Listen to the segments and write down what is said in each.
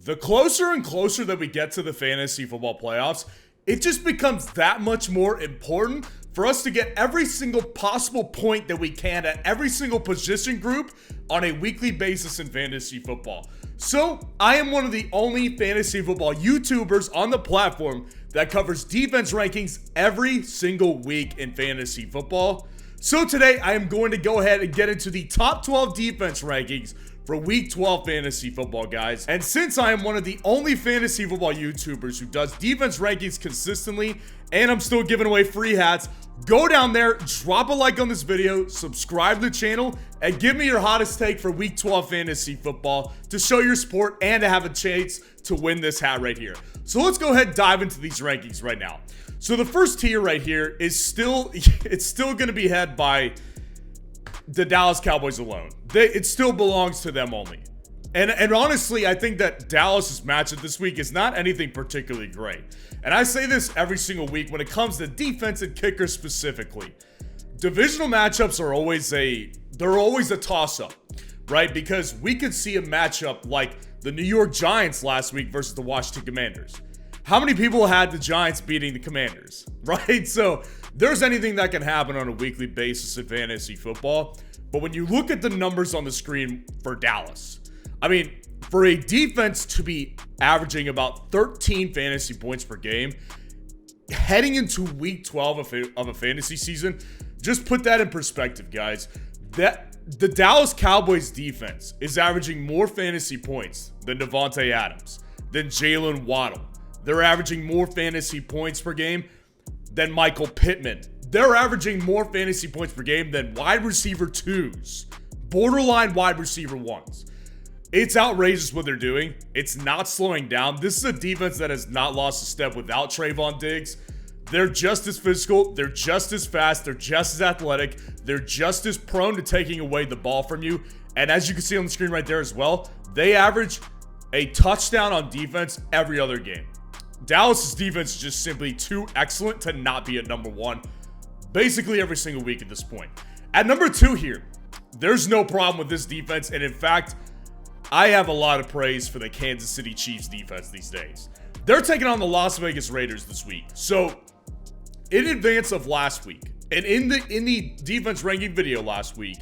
The closer and closer that we get to the fantasy football playoffs, it just becomes that much more important for us to get every single possible point that we can at every single position group on a weekly basis in fantasy football. So, I am one of the only fantasy football YouTubers on the platform that covers defense rankings every single week in fantasy football. So today, I am going to go ahead and get into the top 12 defense rankings for week 12 fantasy football, guys. And since I am one of the only fantasy football YouTubers who does defense rankings consistently, and I'm still giving away free hats, go down there, drop a like on this video, subscribe to the channel, and give me your hottest take for week 12 fantasy football to show your support and to have a chance to win this hat right here. So let's go ahead and dive into these rankings right now. So the first tier right here is still going to be head by the Dallas Cowboys alone. It still belongs to them only. And honestly, I think that Dallas's matchup this week is not anything particularly great. And I say this every single week when it comes to defense and kickers specifically. Divisional matchups are always a toss-up, right? Because we could see a matchup like the New York Giants last week versus the Washington Commanders. How many people had the Giants beating the Commanders, right? So there's anything that can happen on a weekly basis in fantasy football. But when you look at the numbers on the screen for Dallas, I mean, for a defense to be averaging about 13 fantasy points per game, heading into week 12 of a fantasy season, just put that in perspective, guys. That the Dallas Cowboys defense is averaging more fantasy points than Devontae Adams, than Jalen Waddle. They're averaging more fantasy points per game than Michael Pittman. They're averaging more fantasy points per game than wide receiver 2s, borderline wide receiver 1s. It's outrageous what they're doing. It's not slowing down. This is a defense that has not lost a step without Trayvon Diggs. They're just as physical. They're just as fast. They're just as athletic. They're just as prone to taking away the ball from you. And as you can see on the screen right there as well, they average a touchdown on defense every other game. Dallas's defense is just simply too excellent to not be at number one basically every single week at this point. At number 2 here, there's no problem with this defense. And in fact, I have a lot of praise for the Kansas City Chiefs defense these days. They're taking on the Las Vegas Raiders this week. So in advance of last week, and in the defense ranking video last week,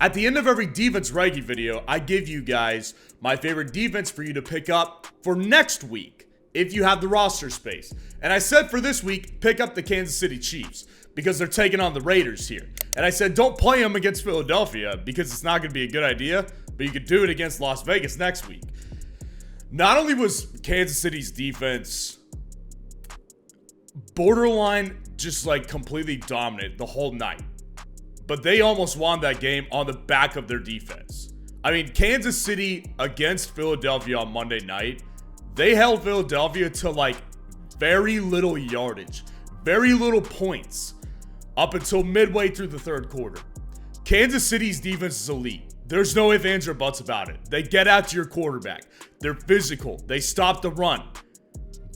at the end of every defense ranking video, I give you guys my favorite defense for you to pick up for next week if you have the roster space. And I said for this week, pick up the Kansas City Chiefs because they're taking on the Raiders here. And I said don't play them against Philadelphia because it's not going to be a good idea, but you could do it against Las Vegas next week. Not only was Kansas City's defense borderline just like completely dominant the whole night, but they almost won that game on the back of their defense. I mean, Kansas City against Philadelphia on Monday night, they held Philadelphia to like very little yardage, very little points up until midway through the third quarter. Kansas City's defense is elite. There's no ifs, ands, or buts about it. They get after your quarterback. They're physical. They stop the run.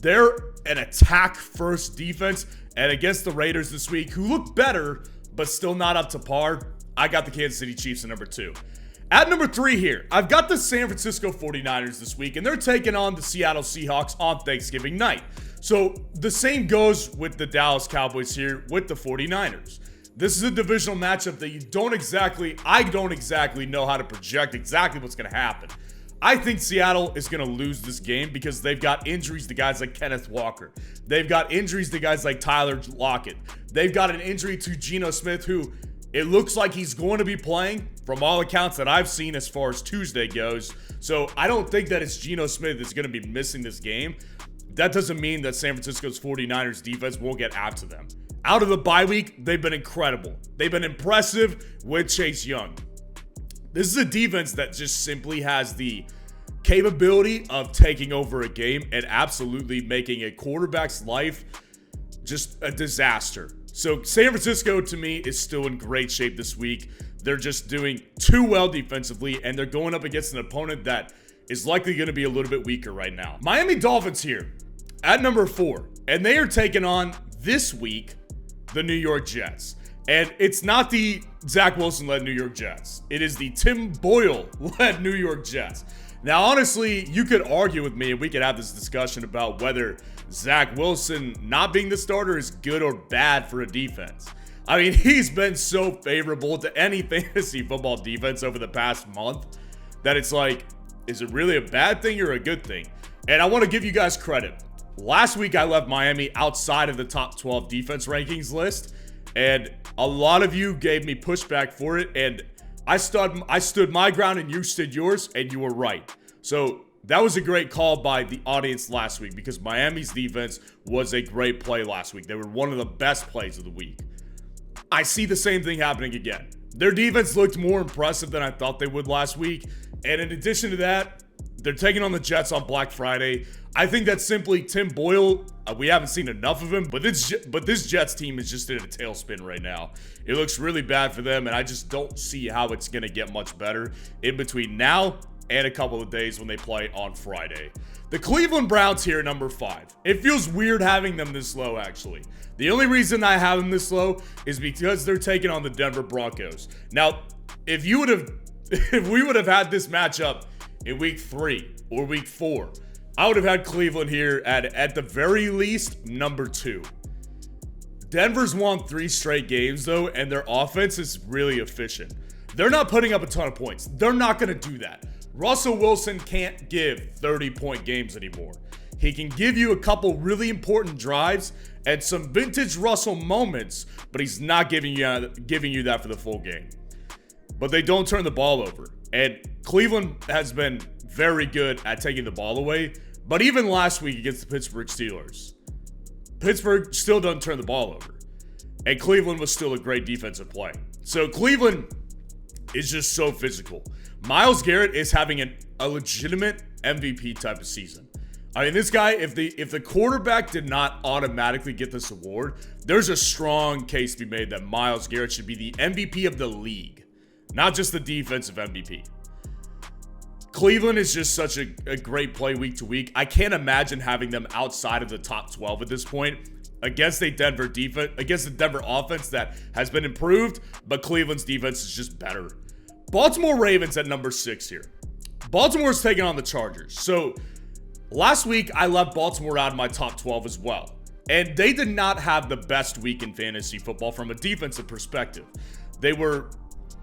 They're an attack-first defense. And against the Raiders this week, who look better, but still not up to par, I got the Kansas City Chiefs at number 2. At number 3 here, I've got the San Francisco 49ers this week, and they're taking on the Seattle Seahawks on Thanksgiving night. So the same goes with the Dallas Cowboys here with the 49ers. This is a divisional matchup that I don't exactly know how to project exactly what's going to happen. I think Seattle is going to lose this game because they've got injuries to guys like Kenneth Walker. They've got injuries to guys like Tyler Lockett. They've got an injury to Geno Smith, who it looks like he's going to be playing from all accounts that I've seen as far as Tuesday goes. So I don't think that it's Geno Smith that's going to be missing this game. That doesn't mean that San Francisco's 49ers defense won't get after them. Out of the bye week, they've been incredible. They've been impressive with Chase Young. This is a defense that just simply has the capability of taking over a game and absolutely making a quarterback's life just a disaster. So San Francisco, to me, is still in great shape this week. They're just doing too well defensively, and they're going up against an opponent that is likely going to be a little bit weaker right now. Miami Dolphins here at number 4, and they are taking on this week the New York Jets. And it's not the Zach Wilson-led New York Jets. It is the Tim Boyle-led New York Jets. Now, honestly, you could argue with me and we could have this discussion about whether Zach Wilson not being the starter is good or bad for a defense. I mean, he's been so favorable to any fantasy football defense over the past month that it's like, is it really a bad thing or a good thing? And I want to give you guys credit. Last week, I left Miami outside of the top 12 defense rankings list, and a lot of you gave me pushback for it, and I stood my ground and you stood yours, and you were right. So that was a great call by the audience last week because Miami's defense was a great play last week. They were one of the best plays of the week. I see the same thing happening again. Their defense looked more impressive than I thought they would last week. And in addition to that, they're taking on the Jets on Black Friday. I think that's simply Tim Boyle. We haven't seen enough of him, but this Jets team is just in a tailspin right now. It looks really bad for them, and I just don't see how it's going to get much better in between now and a couple of days when they play on Friday. The Cleveland Browns here at number 5. It feels weird having them this low, actually. The only reason I have them this low is because they're taking on the Denver Broncos. Now, if we would have had this matchup in week 3 or week 4, I would have had Cleveland here at the very least number 2. Denver's won 3 straight games though, and their offense is really efficient. They're not putting up a ton of points. They're not going to do that. Russell Wilson can't give 30-point games anymore. He can give you a couple really important drives and some vintage Russell moments, but he's not giving you that for the full game. But they don't turn the ball over. And Cleveland has been very good at taking the ball away. But even last week against the Pittsburgh Steelers, Pittsburgh still doesn't turn the ball over. And Cleveland was still a great defensive play. So Cleveland is just so physical. Myles Garrett is having a legitimate MVP type of season. I mean, this guy, if the quarterback did not automatically get this award, there's a strong case to be made that Myles Garrett should be the MVP of the league, not just the defensive MVP. Cleveland is just such a great play week to week. I can't imagine having them outside of the top 12 at this point against a Denver defense, against the Denver offense that has been improved, but Cleveland's defense is just better. Baltimore Ravens at number 6 here. Baltimore's taking on the Chargers. So last week, I left Baltimore out of my top 12 as well. And they did not have the best week in fantasy football from a defensive perspective. They were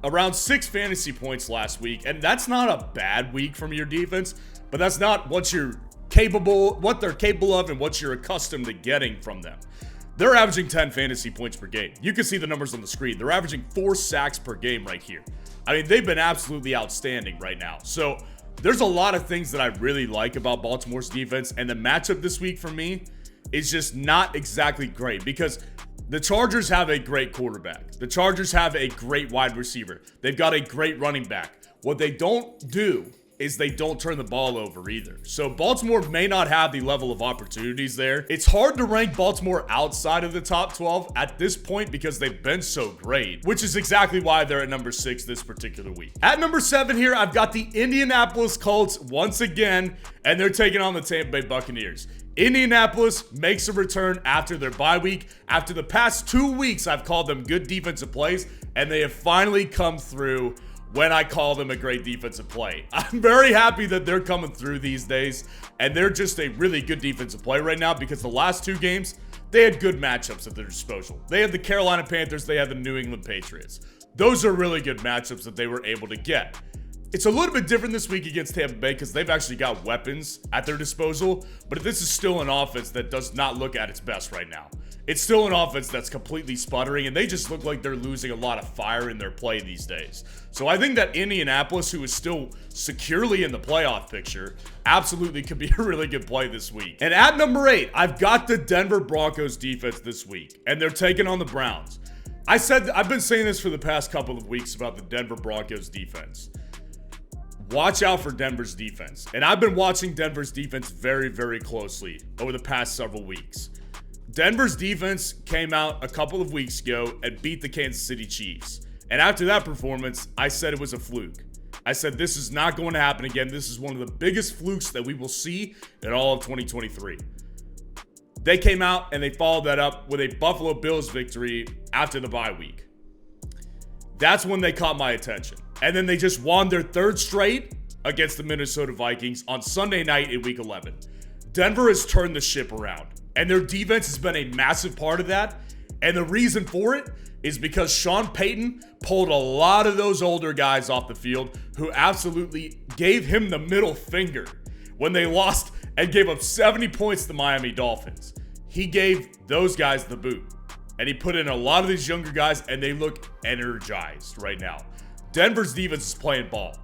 around 6 fantasy points last week, and that's not a bad week from your defense, but that's not what they're capable of and what you're accustomed to getting from them. They're averaging 10 fantasy points per game. You can see the numbers on the screen. They're averaging 4 sacks per game right here. I mean, they've been absolutely outstanding right now. So there's a lot of things that I really like about Baltimore's defense, and the matchup this week for me is just not exactly great because the Chargers have a great quarterback. The Chargers have a great wide receiver. They've got a great running back. What they don't do is they don't turn the ball over either. So Baltimore may not have the level of opportunities there. It's hard to rank Baltimore outside of the top 12 at this point because they've been so great, which is exactly why they're at number 6 this particular week. At number 7 here, I've got the Indianapolis Colts once again, and they're taking on the Tampa Bay Buccaneers. Indianapolis makes a return after their bye week. After the past 2 weeks, I've called them good defensive plays, and they have finally come through when I call them a great defensive play. I'm very happy that they're coming through these days, and they're just a really good defensive play right now because the last 2 games, they had good matchups at their disposal. They had the Carolina Panthers, they had the New England Patriots. Those are really good matchups that they were able to get. It's a little bit different this week against Tampa Bay because they've actually got weapons at their disposal, but this is still an offense that does not look at its best right now. It's still an offense that's completely sputtering, and they just look like they're losing a lot of fire in their play these days. So I think that Indianapolis, who is still securely in the playoff picture, absolutely could be a really good play this week. And at number 8, I've got the Denver Broncos defense this week, and they're taking on the Browns. I've been saying this for the past couple of weeks about the Denver Broncos defense. Watch out for Denver's defense. And I've been watching Denver's defense very, very closely over the past several weeks. Denver's defense came out a couple of weeks ago and beat the Kansas City Chiefs. And after that performance, I said it was a fluke. I said this is not going to happen again. This is one of the biggest flukes that we will see in all of 2023. They came out and they followed that up with a Buffalo Bills victory after the bye week. That's when they caught my attention. And then they just won their 3rd straight against the Minnesota Vikings on Sunday night in Week 11. Denver has turned the ship around, and their defense has been a massive part of that. And the reason for it is because Sean Payton pulled a lot of those older guys off the field who absolutely gave him the middle finger when they lost and gave up 70 points to the Miami Dolphins. He gave those guys the boot. And he put in a lot of these younger guys, and they look energized right now. Denver's defense is playing ball.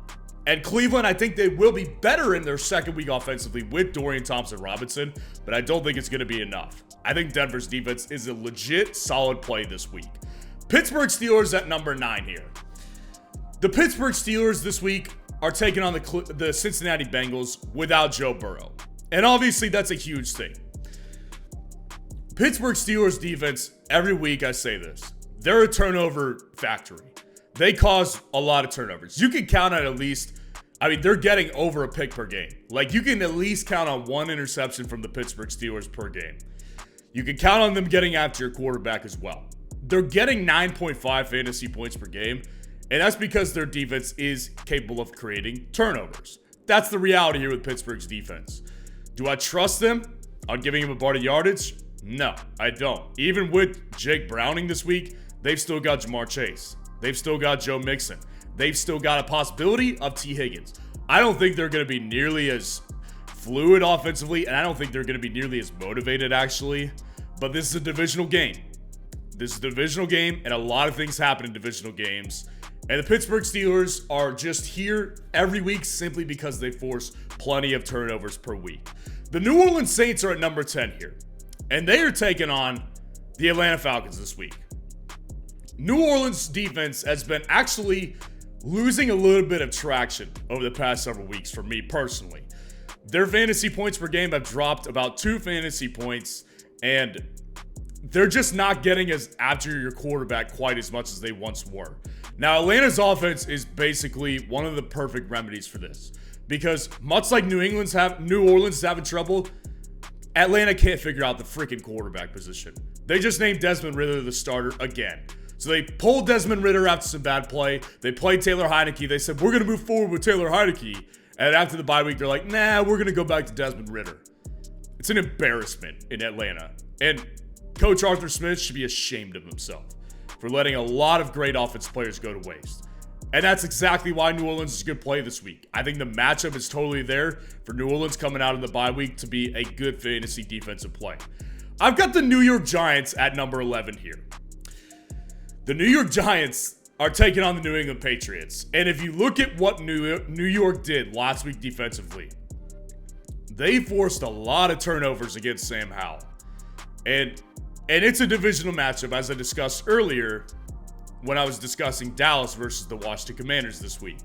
And Cleveland, I think they will be better in their second week offensively with Dorian Thompson-Robinson, but I don't think it's going to be enough. I think Denver's defense is a legit solid play this week. Pittsburgh Steelers at number 9 here. The Pittsburgh Steelers this week are taking on the Cincinnati Bengals without Joe Burrow. And obviously that's a huge thing. Pittsburgh Steelers defense, every week I say this, they're a turnover factory. They cause a lot of turnovers. You can count on at least, they're getting over a pick per game. Like, you can at least count on one interception from the Pittsburgh Steelers per game. You can count on them getting after your quarterback as well. They're getting 9.5 fantasy points per game, and that's because their defense is capable of creating turnovers. That's the reality here with Pittsburgh's defense. Do I trust them on giving him a bar of yardage? No, I don't. Even with Jake Browning this week, they've still got Jamar Chase. They've still got Joe Mixon. They've still got a possibility of T. Higgins. I don't think they're going to be nearly as fluid offensively, and I don't think they're going to be nearly as motivated, actually. But this is a divisional game. This is a divisional game, and a lot of things happen in divisional games. And the Pittsburgh Steelers are just here every week simply because they force plenty of turnovers per week. The New Orleans Saints are at number 10 here, and they are taking on the Atlanta Falcons this week. New Orleans defense has been actually losing a little bit of traction over the past several weeks for me personally. Their fantasy points per game have dropped about 2 fantasy points, and they're just not getting as after your quarterback quite as much as they once were. Now, Atlanta's offense is basically one of the perfect remedies for this, because much like New Orleans is having trouble, Atlanta can't figure out the freaking quarterback position. They just named Desmond Ridder the starter again. So they pulled Desmond Ridder after some bad play. They played Taylor Heineke. They said, we're going to move forward with Taylor Heineke. And after the bye week, they're like, nah, we're going to go back to Desmond Ridder. It's an embarrassment in Atlanta. And Coach Arthur Smith should be ashamed of himself for letting a lot of great offensive players go to waste. And that's exactly why New Orleans is a good play this week. I think the matchup is totally there for New Orleans coming out of the bye week to be a good fantasy defensive play. I've got the New York Giants at number 11 here. The New York Giants are taking on the New England Patriots. And if you look at what New York did last week defensively, they forced a lot of turnovers against Sam Howell. And it's a divisional matchup, as I discussed earlier when I was discussing Dallas versus the Washington Commanders this week.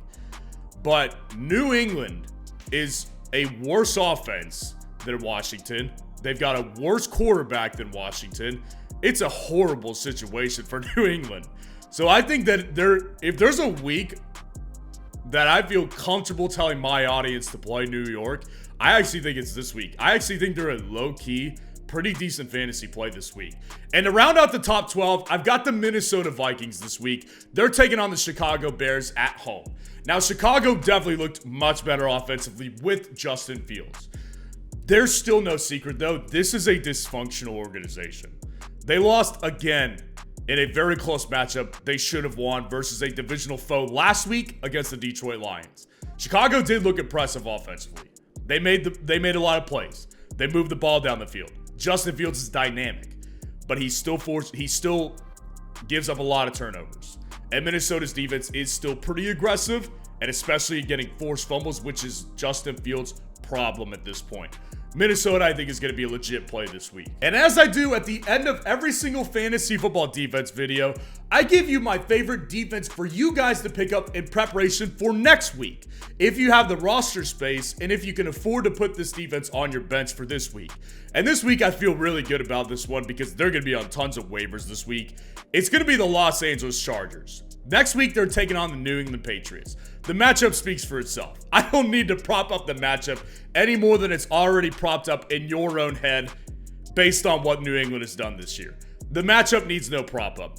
But New England is a worse offense than Washington. They've got a worse quarterback than Washington. It's a horrible situation for New England. So I think that if there's a week that I feel comfortable telling my audience to play New York, I actually think it's this week. I actually think they're a low-key, pretty decent fantasy play this week. And to round out the top 12, I've got the Minnesota Vikings this week. They're taking on the Chicago Bears at home. Now, Chicago definitely looked much better offensively with Justin Fields. There's still no secret, though. This is a dysfunctional organization. They lost again in a very close matchup they should have won versus a divisional foe last week against the Detroit Lions. Chicago did look impressive offensively. They made a lot of plays. They moved the ball down the field. Justin Fields is dynamic, but he still gives up a lot of turnovers. And Minnesota's defense is still pretty aggressive, and especially getting forced fumbles, which is Justin Fields' problem at this point. Minnesota, I think, is going to be a legit play this week. And as I do at the end of every single fantasy football defense video, I give you my favorite defense for you guys to pick up in preparation for next week, if you have the roster space and if you can afford to put this defense on your bench for this week. And this week, I feel really good about this one because they're going to be on tons of waivers this week. It's going to be the Los Angeles Chargers. Next week, they're taking on the New England Patriots. The matchup speaks for itself. I don't need to prop up the matchup any more than it's already propped up in your own head based on what New England has done this year. The matchup needs no prop up.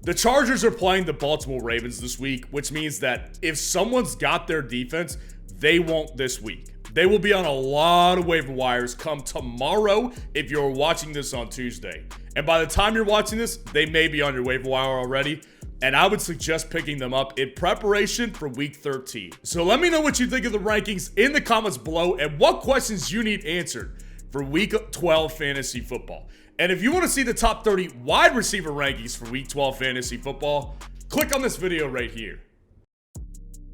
The Chargers are playing the Baltimore Ravens this week, which means that if someone's got their defense, They won't this week. They will be on a lot of waiver wires come tomorrow if you're watching this on Tuesday. And by the time you're watching this, they may be on your waiver wire already. And I would suggest picking them up in preparation for week 13. So let me know what you think of the rankings in the comments below and what questions you need answered for week 12 fantasy football. And if you want to see the top 30 wide receiver rankings for week 12 fantasy football, click on this video right here.